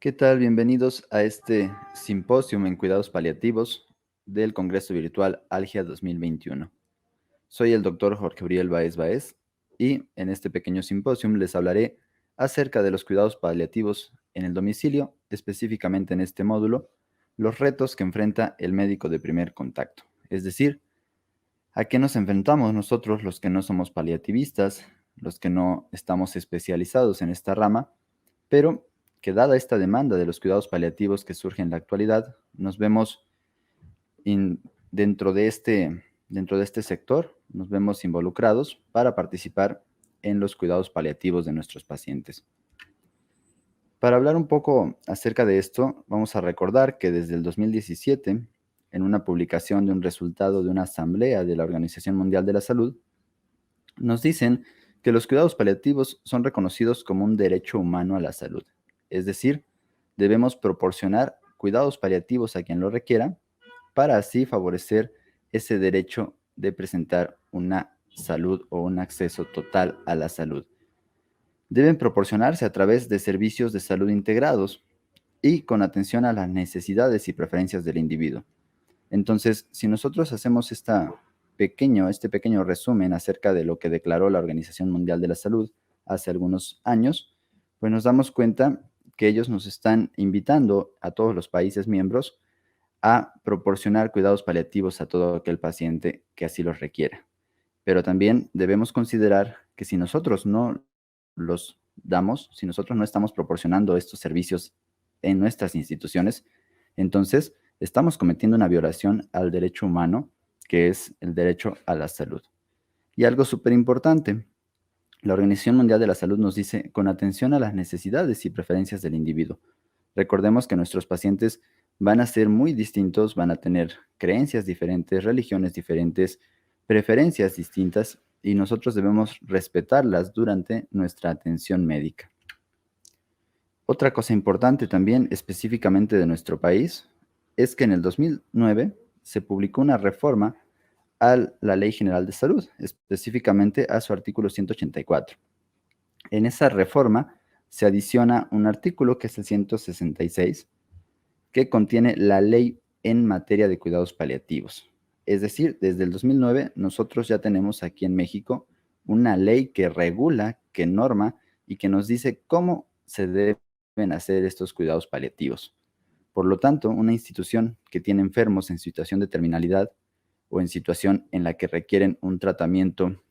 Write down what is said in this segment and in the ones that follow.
¿Qué tal? Bienvenidos a este simposio en cuidados paliativos del Congreso Virtual ALGIA 2021. Soy el doctor Jorge Uriel Baez Baez y en este pequeño simposio les hablaré acerca de los cuidados paliativos en el domicilio, específicamente en este módulo, los retos que enfrenta el médico de primer contacto, es decir, a qué nos enfrentamos nosotros los que no somos paliativistas, los que no estamos especializados en esta rama, pero que dada esta demanda de los cuidados paliativos que surge en la actualidad, nos vemos in- dentro de este sector, nos vemos involucrados para participar en los cuidados paliativos de nuestros pacientes. Para hablar un poco acerca de esto, vamos a recordar que desde el 2017, en una publicación de un resultado de una asamblea de la Organización Mundial de la Salud, nos dicen que los cuidados paliativos son reconocidos como un derecho humano a la salud. Es decir, debemos proporcionar cuidados paliativos a quien lo requiera para así favorecer ese derecho de presentar una salud o un acceso total a la salud. Deben proporcionarse a través de servicios de salud integrados y con atención a las necesidades y preferencias del individuo. Entonces, si nosotros hacemos este pequeño resumen acerca de lo que declaró la Organización Mundial de la Salud hace algunos años, pues nos damos cuenta que ellos nos están invitando a todos los países miembros a proporcionar cuidados paliativos a todo aquel paciente que así los requiera. Pero también debemos considerar que si nosotros no los damos, si nosotros no estamos proporcionando estos servicios en nuestras instituciones, entonces estamos cometiendo una violación al derecho humano, que es el derecho a la salud. Y algo súper importante, la Organización Mundial de la Salud nos dice, con atención a las necesidades y preferencias del individuo. Recordemos que nuestros pacientes van a ser muy distintos, van a tener creencias diferentes, religiones diferentes, preferencias distintas y nosotros debemos respetarlas durante nuestra atención médica. Otra cosa importante también, específicamente de nuestro país, es que en el 2009 se publicó una reforma a la Ley General de Salud, específicamente a su artículo 184. En esa reforma se adiciona un artículo que es el 166, que contiene la ley en materia de cuidados paliativos. Es decir, desde el 2009 nosotros ya tenemos aquí en México una ley que regula, que norma y que nos dice cómo se deben hacer estos cuidados paliativos. Por lo tanto, una institución que tiene enfermos en situación de terminalidad o en situación en la que requieren un tratamiento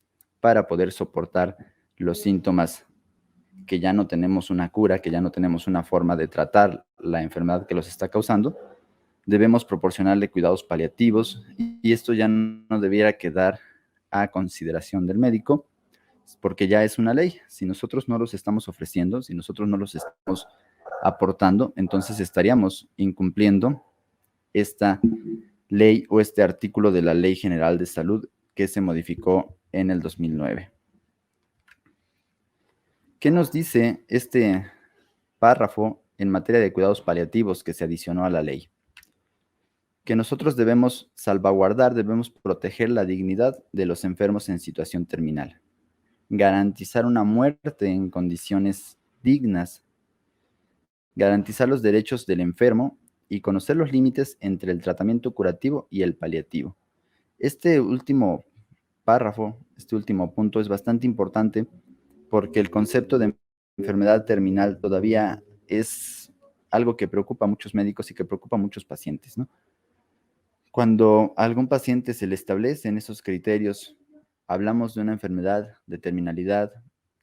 para poder soportar los síntomas, que ya no tenemos una cura, que ya no tenemos una forma de tratar la enfermedad que los está causando, debemos proporcionarle cuidados paliativos y esto ya no debiera quedar a consideración del médico porque ya es una ley. Si nosotros no los estamos ofreciendo, si nosotros no los estamos aportando, entonces estaríamos incumpliendo esta ley o este artículo de la Ley General de Salud que se modificó en el 2009. ¿Qué nos dice este párrafo en materia de cuidados paliativos que se adicionó a la ley? Que nosotros debemos salvaguardar, debemos proteger la dignidad de los enfermos en situación terminal, garantizar una muerte en condiciones dignas, garantizar los derechos del enfermo y conocer los límites entre el tratamiento curativo y el paliativo. Este último párrafo, este último punto es bastante importante porque el concepto de enfermedad terminal todavía es algo que preocupa a muchos médicos y que preocupa a muchos pacientes, ¿no? Cuando a algún paciente se le establecen esos criterios, hablamos de una enfermedad de terminalidad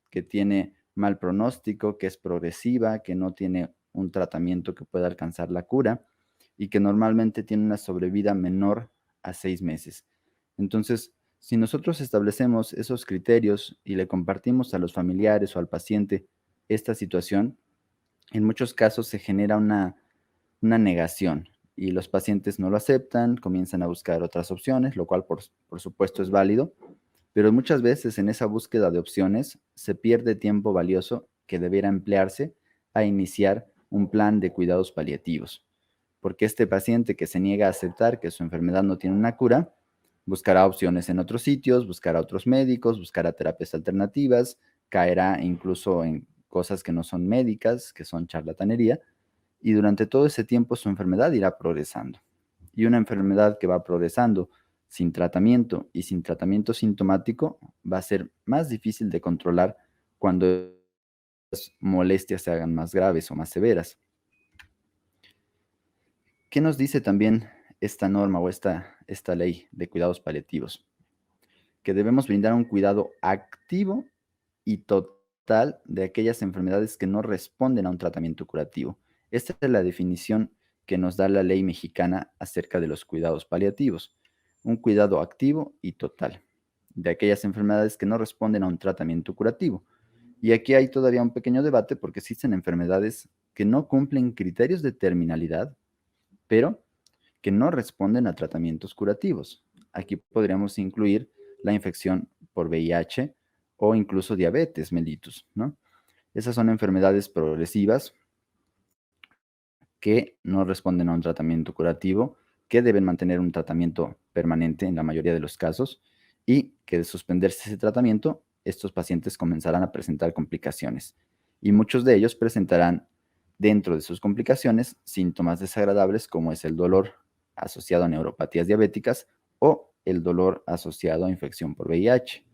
que tiene mal pronóstico, que es progresiva, que no tiene un tratamiento que pueda alcanzar la cura y que normalmente tiene una sobrevida menor a 6 meses. Entonces, si nosotros establecemos esos criterios y le compartimos a los familiares o al paciente esta situación, en muchos casos se genera una negación y los pacientes no lo aceptan, comienzan a buscar otras opciones, lo cual por supuesto es válido, pero muchas veces en esa búsqueda de opciones se pierde tiempo valioso que debiera emplearse a iniciar un plan de cuidados paliativos, porque este paciente que se niega a aceptar que su enfermedad no tiene una cura, buscará opciones en otros sitios, buscará otros médicos, buscará terapias alternativas, caerá incluso en cosas que no son médicas, que son charlatanería, y durante todo ese tiempo su enfermedad irá progresando. Y una enfermedad que va progresando sin tratamiento y sin tratamiento sintomático va a ser más difícil de controlar cuando las molestias se hagan más graves o más severas. ¿Qué nos dice también esta norma o esta ley de cuidados paliativos? Que debemos brindar un cuidado activo y total de aquellas enfermedades que no responden a un tratamiento curativo. Esta es la definición que nos da la ley mexicana acerca de los cuidados paliativos. Un cuidado activo y total de aquellas enfermedades que no responden a un tratamiento curativo. Y aquí hay todavía un pequeño debate porque existen enfermedades que no cumplen criterios de terminalidad, pero que no responden a tratamientos curativos. Aquí podríamos incluir la infección por VIH o incluso diabetes mellitus, ¿no? Esas son enfermedades progresivas que no responden a un tratamiento curativo, que deben mantener un tratamiento permanente en la mayoría de los casos y que de suspenderse ese tratamiento, estos pacientes comenzarán a presentar complicaciones. Y muchos de ellos presentarán dentro de sus complicaciones síntomas desagradables como es el dolor asociado a neuropatías diabéticas o el dolor asociado a infección por VIH.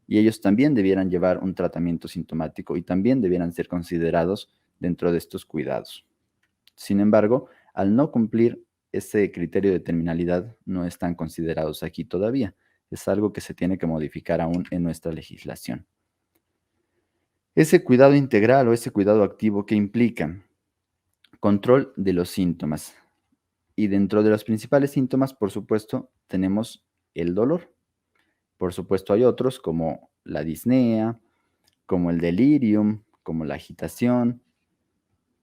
Y ellos también debieran llevar un tratamiento sintomático y también debieran ser considerados dentro de estos cuidados. Sin embargo, al no cumplir ese criterio de terminalidad, no están considerados aquí todavía. Es algo que se tiene que modificar aún en nuestra legislación. Ese cuidado integral o ese cuidado activo que implica control de los síntomas. Y dentro de los principales síntomas, por supuesto, tenemos el dolor. Por supuesto, hay otros como la disnea, como el delirium, como la agitación,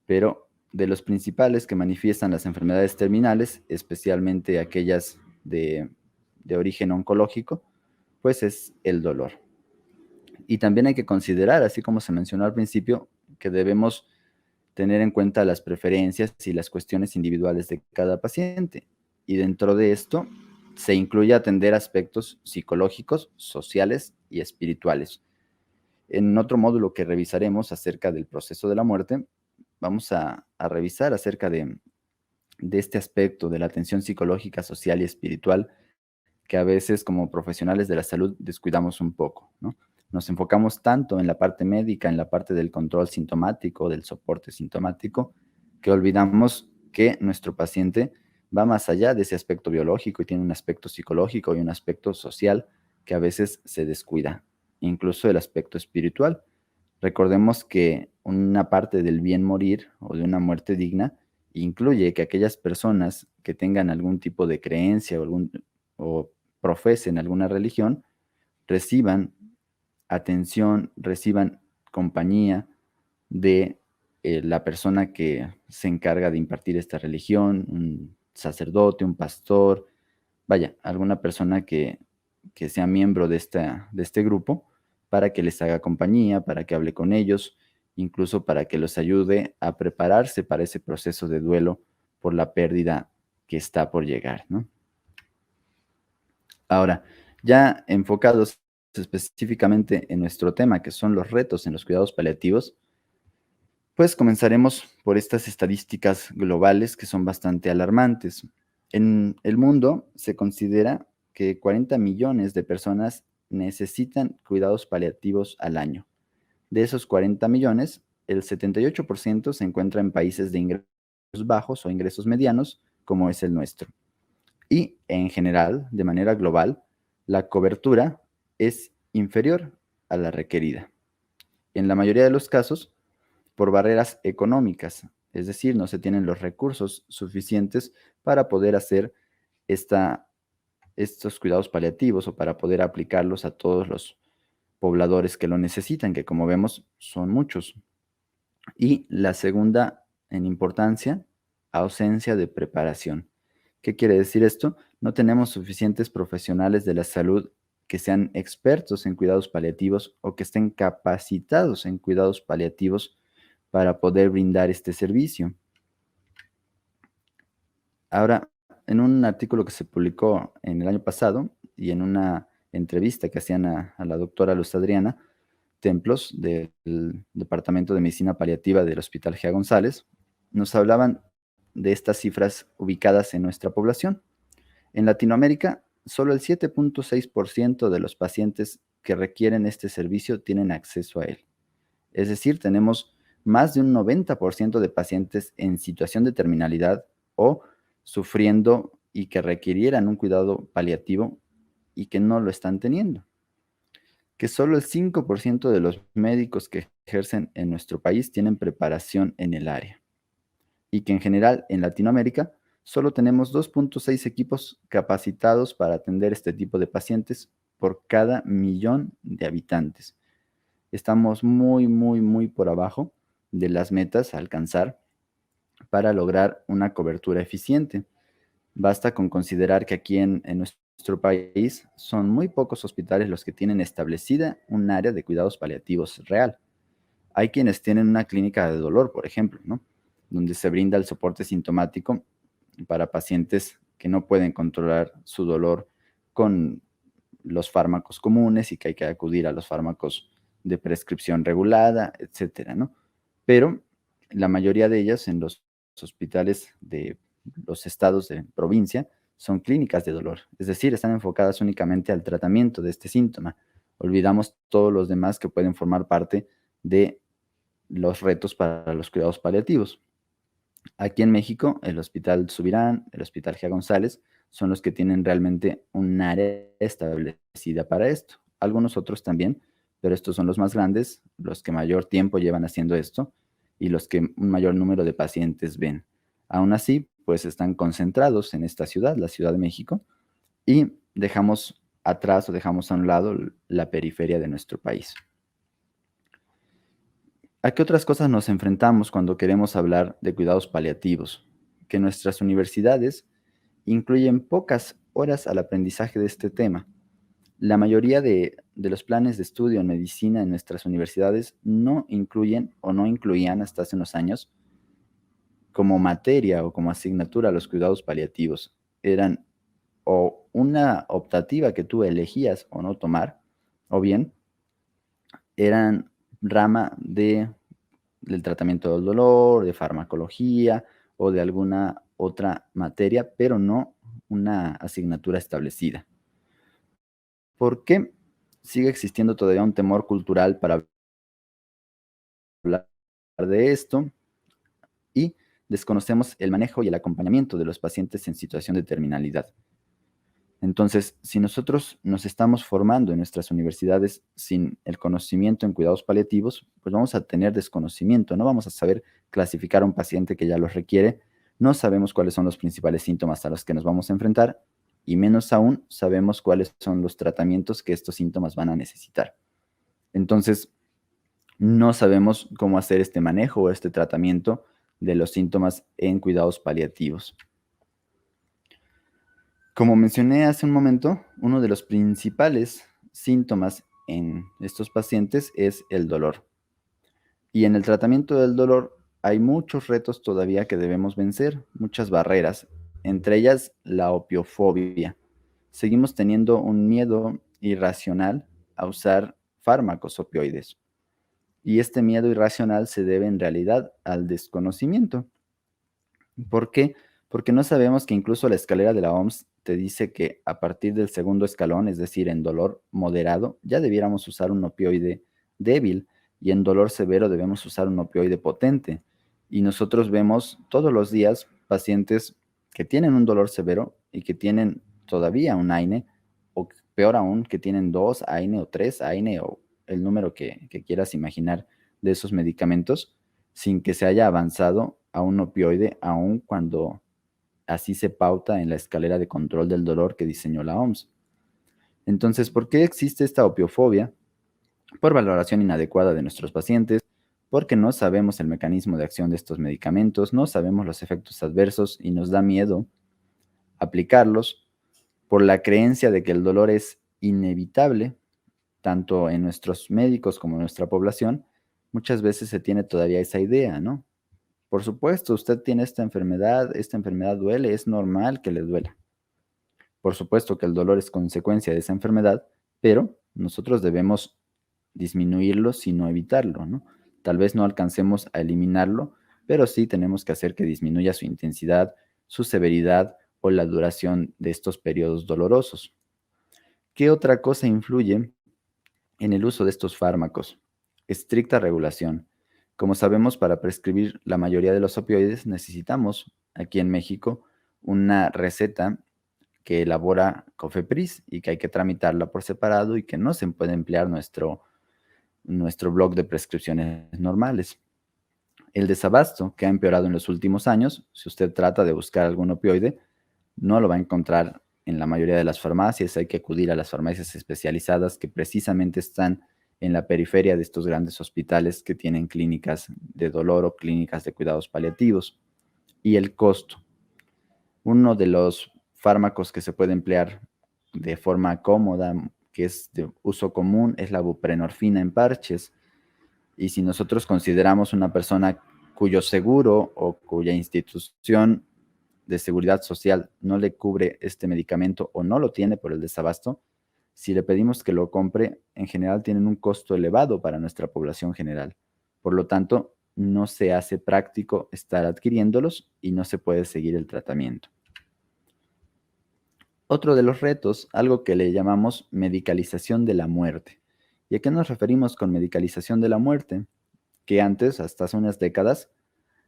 pero de los principales que manifiestan las enfermedades terminales, especialmente aquellas de origen oncológico, pues es el dolor. Y también hay que considerar, así como se mencionó al principio, que debemos tener en cuenta las preferencias y las cuestiones individuales de cada paciente. Y dentro de esto se incluye atender aspectos psicológicos, sociales y espirituales. En otro módulo que revisaremos acerca del proceso de la muerte, vamos a revisar acerca de este aspecto de la atención psicológica, social y espiritual que a veces como profesionales de la salud descuidamos un poco, ¿no? Nos enfocamos tanto en la parte médica, en la parte del control sintomático, del soporte sintomático, que olvidamos que nuestro paciente va más allá de ese aspecto biológico y tiene un aspecto psicológico y un aspecto social que a veces se descuida, incluso el aspecto espiritual. Recordemos que una parte del bien morir o de una muerte digna incluye que aquellas personas que tengan algún tipo de creencia o profesen alguna religión reciban atención, reciban compañía de la persona que se encarga de impartir esta religión, un sacerdote, un pastor, vaya, alguna persona que sea miembro de este grupo para que les haga compañía, para que hable con ellos, incluso para que los ayude a prepararse para ese proceso de duelo por la pérdida que está por llegar, ¿no? Ahora, ya enfocados específicamente en nuestro tema, que son los retos en los cuidados paliativos, pues comenzaremos por estas estadísticas globales que son bastante alarmantes. En el mundo se considera que 40 millones de personas necesitan cuidados paliativos al año. De esos 40 millones, el 78% se encuentra en países de ingresos bajos o ingresos medianos, como es el nuestro. Y en general, de manera global, la cobertura es inferior a la requerida. En la mayoría de los casos, por barreras económicas, es decir, no se tienen los recursos suficientes para poder hacer estos cuidados paliativos o para poder aplicarlos a todos los pobladores que lo necesitan, que como vemos son muchos. Y la segunda en importancia, ausencia de preparación. ¿Qué quiere decir esto? No tenemos suficientes profesionales de la salud que sean expertos en cuidados paliativos o que estén capacitados en cuidados paliativos para poder brindar este servicio. Ahora, en un artículo que se publicó en el año pasado y en una entrevista que hacían a la doctora Luz Adriana Templos del Departamento de Medicina Paliativa del Hospital Gea González, nos hablaban de estas cifras ubicadas en nuestra población. En Latinoamérica, solo el 7.6% de los pacientes que requieren este servicio tienen acceso a él. Es decir, tenemos más de un 90% de pacientes en situación de terminalidad o sufriendo y que requirieran un cuidado paliativo y que no lo están teniendo. Que solo el 5% de los médicos que ejercen en nuestro país tienen preparación en el área. Y que en general en Latinoamérica solo tenemos 2.6 equipos capacitados para atender este tipo de pacientes por cada millón de habitantes. Estamos muy por abajo de las metas a alcanzar para lograr una cobertura eficiente. Basta con considerar que aquí en nuestro país son muy pocos hospitales los que tienen establecida un área de cuidados paliativos real. Hay quienes tienen una clínica de dolor, por ejemplo, ¿no? Donde se brinda el soporte sintomático para pacientes que no pueden controlar su dolor con los fármacos comunes y que hay que acudir a los fármacos de prescripción regulada, etcétera, ¿no? Pero la mayoría de ellas en los hospitales de los estados de provincia son clínicas de dolor, es decir, están enfocadas únicamente al tratamiento de este síntoma. Olvidamos todos los demás que pueden formar parte de los retos para los cuidados paliativos. Aquí en México, el Hospital Subirán, el Hospital G. González, son los que tienen realmente un área establecida para esto. Algunos otros también, pero estos son los más grandes, los que mayor tiempo llevan haciendo esto y los que un mayor número de pacientes ven. Aún así, pues están concentrados en esta ciudad, la Ciudad de México, y dejamos atrás o dejamos a un lado la periferia de nuestro país. ¿A qué otras cosas nos enfrentamos cuando queremos hablar de cuidados paliativos? Que nuestras universidades incluyen pocas horas al aprendizaje de este tema. La mayoría de los planes de estudio en medicina en nuestras universidades no incluyen o no incluían hasta hace unos años como materia o como asignatura los cuidados paliativos. Eran o una optativa que tú elegías o no tomar, o bien eran rama del tratamiento del dolor, de farmacología o de alguna otra materia, pero no una asignatura establecida. ¿Por qué sigue existiendo todavía un temor cultural para hablar de esto? Y desconocemos el manejo y el acompañamiento de los pacientes en situación de terminalidad. Entonces, si nosotros nos estamos formando en nuestras universidades sin el conocimiento en cuidados paliativos, pues vamos a tener desconocimiento, no vamos a saber clasificar a un paciente que ya los requiere, no sabemos cuáles son los principales síntomas a los que nos vamos a enfrentar y menos aún sabemos cuáles son los tratamientos que estos síntomas van a necesitar. Entonces, no sabemos cómo hacer este manejo o este tratamiento de los síntomas en cuidados paliativos. Como mencioné hace un momento, uno de los principales síntomas en estos pacientes es el dolor. Y en el tratamiento del dolor hay muchos retos todavía que debemos vencer, muchas barreras, entre ellas la opiofobia. Seguimos teniendo un miedo irracional a usar fármacos opioides. Y este miedo irracional se debe en realidad al desconocimiento. ¿Por qué? Porque no sabemos que incluso la escalera de la OMS te dice que a partir del segundo escalón, es decir, en dolor moderado, ya debiéramos usar un opioide débil y en dolor severo debemos usar un opioide potente. Y nosotros vemos todos los días pacientes que tienen un dolor severo y que tienen todavía un AINE, o peor aún, que tienen 2 AINE o 3 AINE o el número que quieras imaginar de esos medicamentos, sin que se haya avanzado a un opioide, aun cuando así se pauta en la escalera de control del dolor que diseñó la OMS. Entonces, ¿por qué existe esta opiofobia? Por valoración inadecuada de nuestros pacientes, porque no sabemos el mecanismo de acción de estos medicamentos, no sabemos los efectos adversos y nos da miedo aplicarlos, por la creencia de que el dolor es inevitable, tanto en nuestros médicos como en nuestra población. Muchas veces se tiene todavía esa idea, ¿no? Por supuesto, usted tiene esta enfermedad duele, es normal que le duela. Por supuesto que el dolor es consecuencia de esa enfermedad, pero nosotros debemos disminuirlo, sino evitarlo, ¿no? Tal vez no alcancemos a eliminarlo, pero sí tenemos que hacer que disminuya su intensidad, su severidad o la duración de estos periodos dolorosos. ¿Qué otra cosa influye en el uso de estos fármacos? Estricta regulación. Como sabemos, para prescribir la mayoría de los opioides necesitamos, aquí en México, una receta que elabora COFEPRIS y que hay que tramitarla por separado y que no se puede emplear nuestro blog de prescripciones normales. El desabasto, que ha empeorado en los últimos años, si usted trata de buscar algún opioide, no lo va a encontrar en la mayoría de las farmacias. Hay que acudir a las farmacias especializadas que precisamente están en la periferia de estos grandes hospitales que tienen clínicas de dolor o clínicas de cuidados paliativos. Y el costo. Uno de los fármacos que se puede emplear de forma cómoda, que es de uso común, es la buprenorfina en parches. Y si nosotros consideramos una persona cuyo seguro o cuya institución de seguridad social no le cubre este medicamento o no lo tiene por el desabasto, si le pedimos que lo compre, en general tienen un costo elevado para nuestra población general. Por lo tanto, no se hace práctico estar adquiriéndolos y no se puede seguir el tratamiento. Otro de los retos, algo que le llamamos medicalización de la muerte. ¿Y a qué nos referimos con medicalización de la muerte? Que antes, hasta hace unas décadas,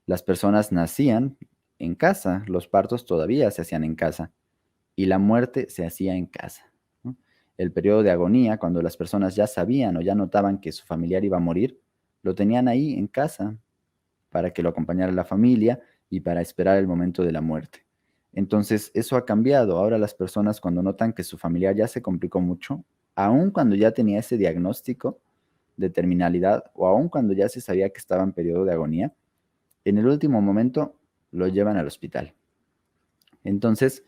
las personas nacían en casa, los partos todavía se hacían en casa y la muerte se hacía en casa, ¿no? El periodo de agonía, cuando las personas ya sabían o ya notaban que su familiar iba a morir, lo tenían ahí en casa para que lo acompañara la familia y para esperar el momento de la muerte. Entonces, eso ha cambiado. Ahora las personas cuando notan que su familiar ya se complicó mucho, aun cuando ya tenía ese diagnóstico de terminalidad o aun cuando ya se sabía que estaba en periodo de agonía, en el último momento lo llevan al hospital. Entonces,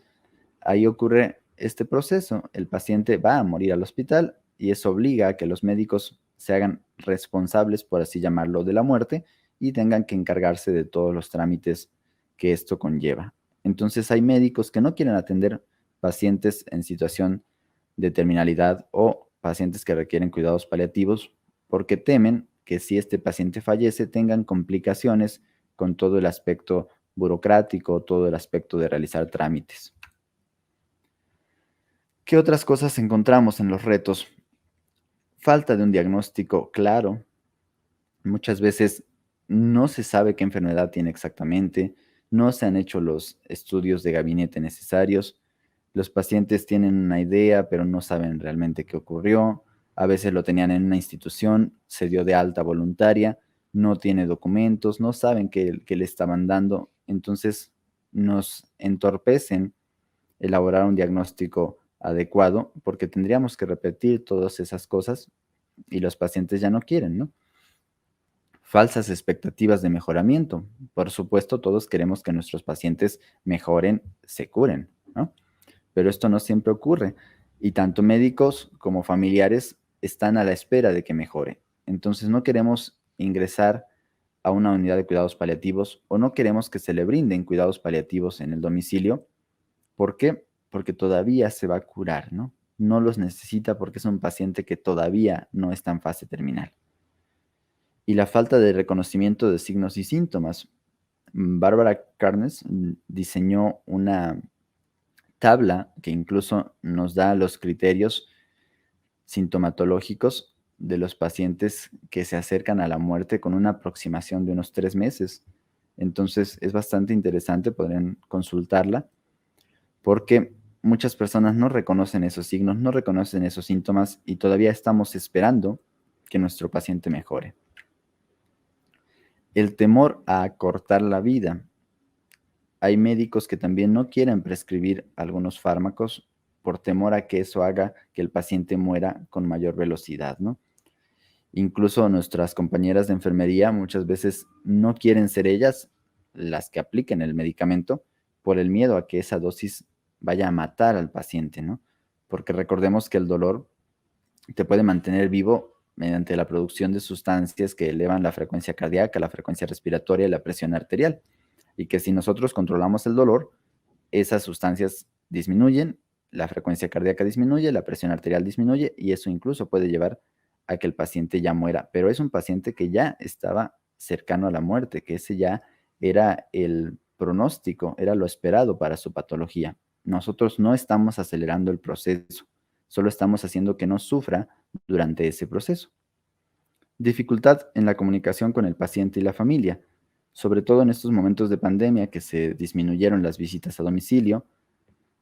ahí ocurre este proceso. El paciente va a morir al hospital y eso obliga a que los médicos se hagan responsables, por así llamarlo, de la muerte y tengan que encargarse de todos los trámites que esto conlleva. Entonces, hay médicos que no quieren atender pacientes en situación de terminalidad o pacientes que requieren cuidados paliativos porque temen que si este paciente fallece tengan complicaciones con todo el aspecto burocrático, todo el aspecto de realizar trámites. ¿Qué otras cosas encontramos en los retos? Falta de un diagnóstico claro. Muchas veces no se sabe qué enfermedad tiene exactamente, no se han hecho los estudios de gabinete necesarios, los pacientes tienen una idea, pero no saben realmente qué ocurrió, a veces lo tenían en una institución, se dio de alta voluntaria, no tiene documentos, no saben qué le estaban dando, entonces nos entorpecen elaborar un diagnóstico adecuado porque tendríamos que repetir todas esas cosas y los pacientes ya no quieren, ¿no? Falsas expectativas de mejoramiento. Por supuesto, todos queremos que nuestros pacientes mejoren, se curen, ¿no? Pero esto no siempre ocurre y tanto médicos como familiares están a la espera de que mejore. Entonces no queremos ingresar a una unidad de cuidados paliativos o no queremos que se le brinden cuidados paliativos en el domicilio. ¿Por qué? Porque todavía se va a curar, ¿no? No los necesita porque es un paciente que todavía no está en fase terminal. Y la falta de reconocimiento de signos y síntomas. Bárbara Carnes diseñó una tabla que incluso nos da los criterios sintomatológicos de los pacientes que se acercan a la muerte con una aproximación de unos 3 meses. Entonces es bastante interesante, podrían consultarla, porque muchas personas no reconocen esos signos, no reconocen esos síntomas y todavía estamos esperando que nuestro paciente mejore. El temor a acortar la vida. Hay médicos que también no quieren prescribir algunos fármacos por temor a que eso haga que el paciente muera con mayor velocidad, ¿no? Incluso nuestras compañeras de enfermería muchas veces no quieren ser ellas las que apliquen el medicamento por el miedo a que esa dosis vaya a matar al paciente, ¿no? Porque recordemos que el dolor te puede mantener vivo mediante la producción de sustancias que elevan la frecuencia cardíaca, la frecuencia respiratoria y la presión arterial. Y que si nosotros controlamos el dolor, esas sustancias disminuyen, la frecuencia cardíaca disminuye, la presión arterial disminuye y eso incluso puede llevar a que el paciente ya muera. Pero es un paciente que ya estaba cercano a la muerte, que ese ya era el pronóstico, era lo esperado para su patología. Nosotros no estamos acelerando el proceso, solo estamos haciendo que no sufra durante ese proceso. Dificultad en la comunicación con el paciente y la familia, sobre todo en estos momentos de pandemia que se disminuyeron las visitas a domicilio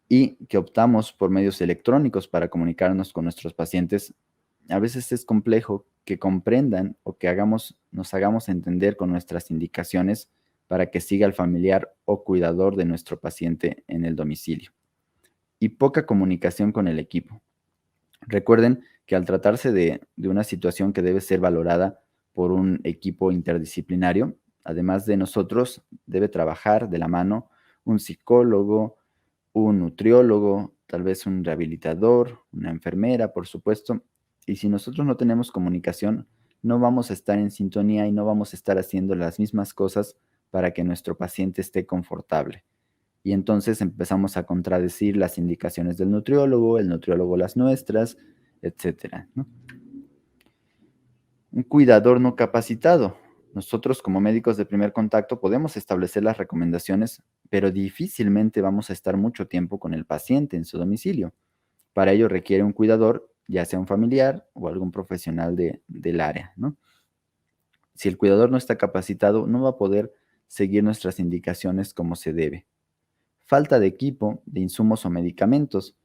y que optamos por medios electrónicos para comunicarnos con nuestros pacientes. A veces es complejo que comprendan o que nos hagamos entender con nuestras indicaciones para que siga el familiar o cuidador de nuestro paciente en el domicilio. Y poca comunicación con el equipo. Recuerden que al tratarse de una situación que debe ser valorada por un equipo interdisciplinario, además de nosotros, debe trabajar de la mano un psicólogo, un nutriólogo, tal vez un rehabilitador, una enfermera, por supuesto. Y si nosotros no tenemos comunicación, no vamos a estar en sintonía y no vamos a estar haciendo las mismas cosas para que nuestro paciente esté confortable. Y entonces empezamos a contradecir las indicaciones del nutriólogo, el nutriólogo las nuestras, etcétera, ¿no? Un cuidador no capacitado. Nosotros como médicos de primer contacto podemos establecer las recomendaciones, pero difícilmente vamos a estar mucho tiempo con el paciente en su domicilio. Para ello requiere un cuidador, ya sea un familiar o algún profesional del área, ¿no? Si el cuidador no está capacitado, no va a poder seguir nuestras indicaciones como se debe. Falta de equipo, de insumos o medicamentos.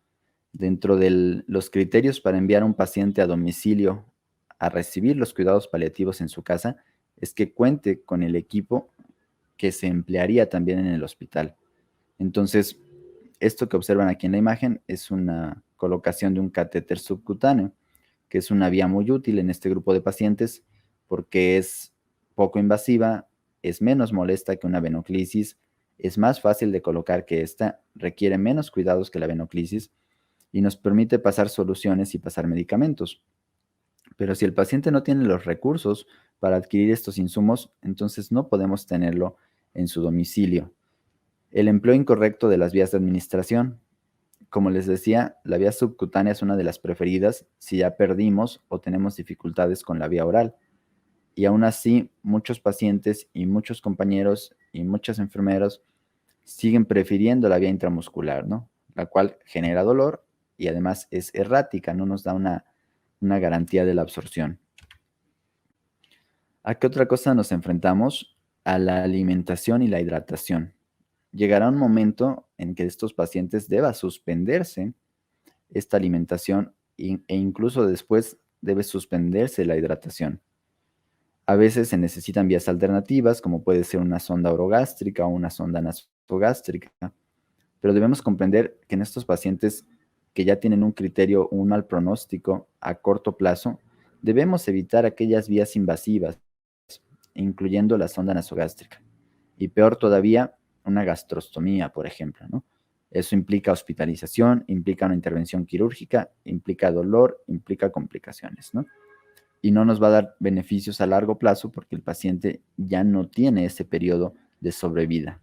Dentro de los criterios para enviar a un paciente a domicilio a recibir los cuidados paliativos en su casa es que cuente con el equipo que se emplearía también en el hospital. Entonces, esto que observan aquí en la imagen es una colocación de un catéter subcutáneo, que es una vía muy útil en este grupo de pacientes porque es poco invasiva, es menos molesta que una venoclisis, es más fácil de colocar que esta, requiere menos cuidados que la venoclisis y nos permite pasar soluciones y pasar medicamentos. Pero si el paciente no tiene los recursos para adquirir estos insumos, entonces no podemos tenerlo en su domicilio. El empleo incorrecto de las vías de administración. Como les decía, la vía subcutánea es una de las preferidas si ya perdimos o tenemos dificultades con la vía oral. Y aún así, muchos pacientes y muchos compañeros y muchas enfermeras siguen prefiriendo la vía intramuscular, ¿no? La cual genera dolor y además es errática, no nos da una garantía de la absorción. ¿A qué otra cosa nos enfrentamos? A la alimentación y la hidratación. Llegará un momento en que estos pacientes deba suspenderse esta alimentación e incluso después debe suspenderse la hidratación. A veces se necesitan vías alternativas, como puede ser una sonda orogástrica o una sonda nasogástrica, pero debemos comprender que en estos pacientes que ya tienen un criterio, un mal pronóstico a corto plazo, debemos evitar aquellas vías invasivas, incluyendo la sonda nasogástrica. Y peor todavía, una gastrostomía, por ejemplo, ¿no? Eso implica hospitalización, implica una intervención quirúrgica, implica dolor, implica complicaciones, ¿no? Y no nos va a dar beneficios a largo plazo porque el paciente ya no tiene ese periodo de sobrevida.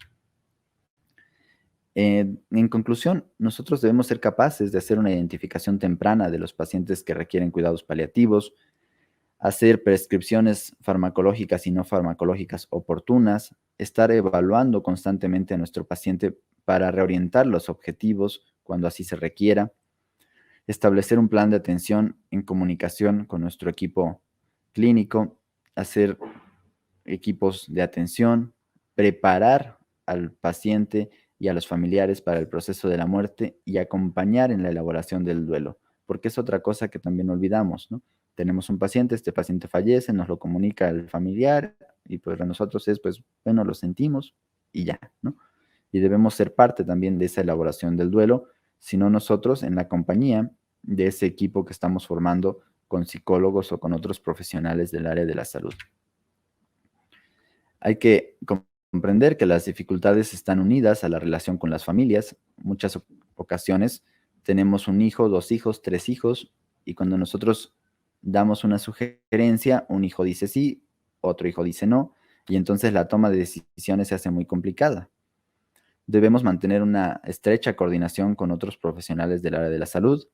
En conclusión, nosotros debemos ser capaces de hacer una identificación temprana de los pacientes que requieren cuidados paliativos, hacer prescripciones farmacológicas y no farmacológicas oportunas, estar evaluando constantemente a nuestro paciente para reorientar los objetivos cuando así se requiera, establecer un plan de atención en comunicación con nuestro equipo clínico, hacer equipos de atención, preparar al paciente y a los familiares para el proceso de la muerte y acompañar en la elaboración del duelo, porque es otra cosa que también olvidamos, ¿no? Tenemos un paciente, este paciente fallece, nos lo comunica el familiar y pues para nosotros es, pues, bueno, lo sentimos y ya, ¿no? Y debemos ser parte también de esa elaboración del duelo, sino nosotros en la compañía de ese equipo que estamos formando con psicólogos o con otros profesionales del área de la salud. Hay que comprender que las dificultades están unidas a la relación con las familias. Muchas ocasiones tenemos un hijo, dos hijos, tres hijos, y cuando nosotros damos una sugerencia, un hijo dice sí, otro hijo dice no, y entonces la toma de decisiones se hace muy complicada. Debemos mantener una estrecha coordinación con otros profesionales del área de la salud.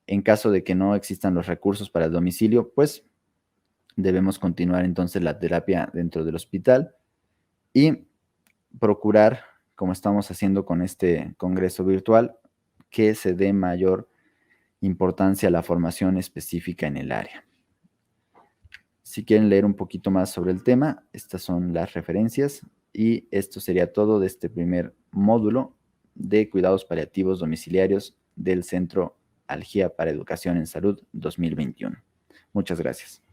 En caso de que no existan los recursos para el domicilio, pues debemos continuar entonces la terapia dentro del hospital y procurar, como estamos haciendo con este congreso virtual, que se dé mayor importancia a la formación específica en el área. Si quieren leer un poquito más sobre el tema, estas son las referencias y esto sería todo de este primer módulo de cuidados paliativos domiciliarios del Centro Algía para Educación en Salud 2021. Muchas gracias.